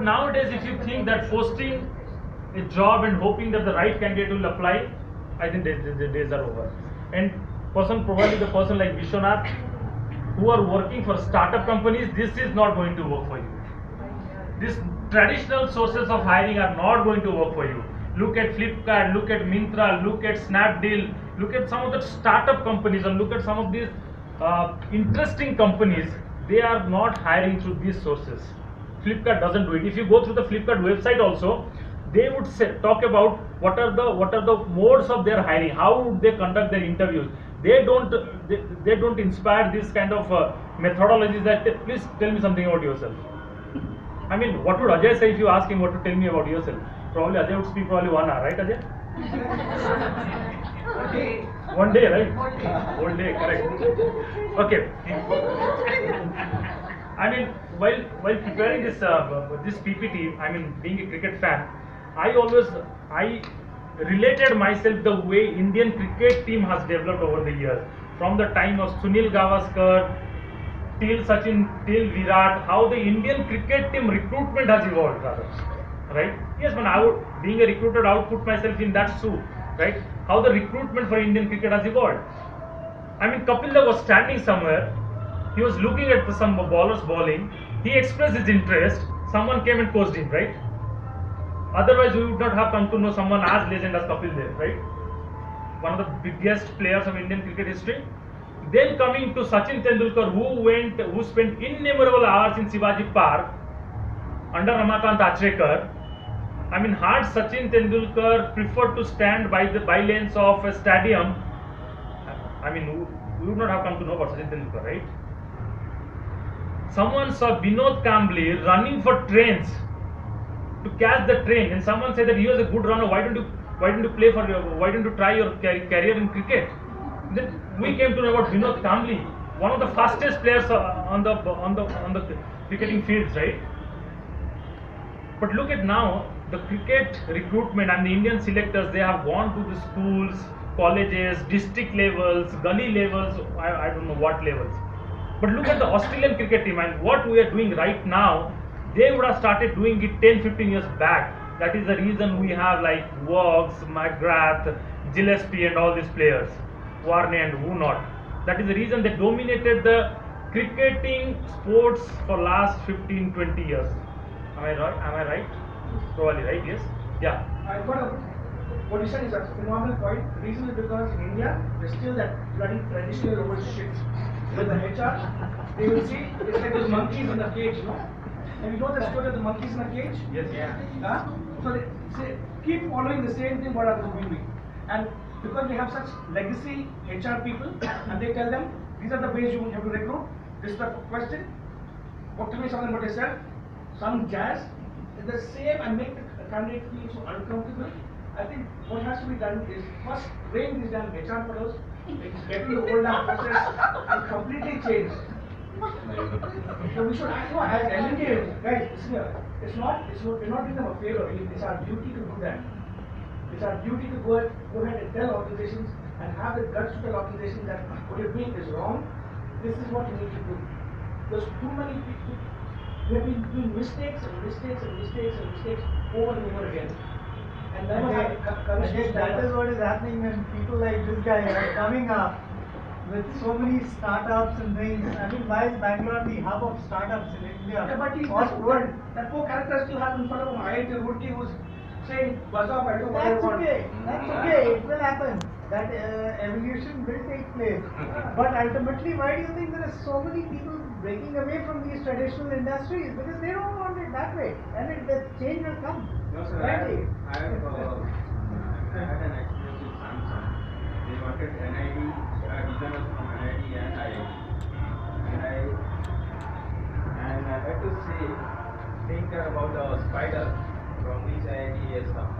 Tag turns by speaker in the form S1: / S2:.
S1: Nowadays, if you think that posting a job and hoping that the right candidate will apply, I think the days are over. And probably the person like Vishwanath, who are working for startup companies, this is not going to work for you. These traditional sources of hiring are not going to work for you. Look at Flipkart, look at Myntra, look at Snapdeal, look at some of the startup companies, and look at some of these interesting companies. They are not hiring through these sources. Flipkart doesn't do it. If you go through the Flipkart website also, they would talk about what are the modes of their hiring, how would they conduct their interviews. They don't inspire this kind of methodologies that please tell me something about yourself. I mean, what would Ajay say if you ask him what to tell me about yourself? Probably Ajay would speak probably 1 hour, right Ajay? One day, right? Whole day, correct. Okay. I mean, while preparing this PPT, I mean, being a cricket fan, I related myself the way Indian cricket team has developed over the years, from the time of Sunil Gavaskar till Sachin, till Virat, how the Indian cricket team recruitment has evolved, rather, right? Yes, when being a recruiter, I would put myself in that shoe, right? How the recruitment for Indian cricket has evolved. I mean, Kapil Dev was standing somewhere, he was looking at some bowlers bowling, he expressed his interest, someone came and coached him, right? Otherwise, we would not have come to know someone as legend as Kapil Dev, right? One of the biggest players of Indian cricket history. Then coming to Sachin Tendulkar, who spent innumerable hours in Shivaji Park under Ramakant Achrekar. I mean, had Sachin Tendulkar preferred to stand by the bylanes of a stadium, I mean, we would not have come to know about Sachin Tendulkar, right? Someone saw Vinod Kambli running for trains to catch the train, and someone said that he was a good runner. Why don't you try your career in cricket? Then we came to know about Vinod Kambli, one of the fastest players on the cricketing fields, right? But look at now, the cricket recruitment and the Indian selectors, they have gone to the schools, colleges, district levels, gully levels, I don't know what levels. But look at the Australian cricket team, and what we are doing right now, they would have started doing it 10-15 years back. That is the reason we have like Wogs, McGrath, Gillespie and all these players, Warne and who not. That is the reason they dominated the cricketing sports for last 15-20 years. Am I right? Probably right, yes? Yeah.
S2: What you said is a phenomenal point. The reason is because in India, there's still that bloody traditional over shit. With the HR, they will see it's like those monkeys in the cage, you know? And you know the story of the monkeys in the cage?
S1: Yes.
S2: Yeah. So they say, keep following the same thing what others will doing. And because we have such legacy HR people, and they tell them, these are the ways you have to recruit, this is the question, tell me something about yourself, some jazz, is the same and make the candidate feel so uncomfortable. I think what has to be done is first train these damn HR fellows, getting the old process and completely change. So we should act as educators, guys. We're not doing them a favor. It's our duty to do that. It's our duty to go ahead and tell organizations and have the guts to tell organizations that what you're doing is wrong. This is what you need to do. There's too many people. We have been doing mistakes over and over again. And
S3: that is what is happening when people like this guy are coming up with so many startups and things. I mean, why is Bangalore the hub of startups in India?
S2: Yeah, but that poor character still has in front of him IIT Roorkee who's saying, buzz off, I don't want
S3: That's okay, it will happen. That evolution will take place. But ultimately, why do you think there are so many people breaking away from these traditional industries? Because they don't want it that way. And the change will come.
S4: No, sir.
S3: Right?
S4: I had an experience with Samsung. They wanted NID, designers from NID and IIT. And I had to think about the spider from which IIT has come.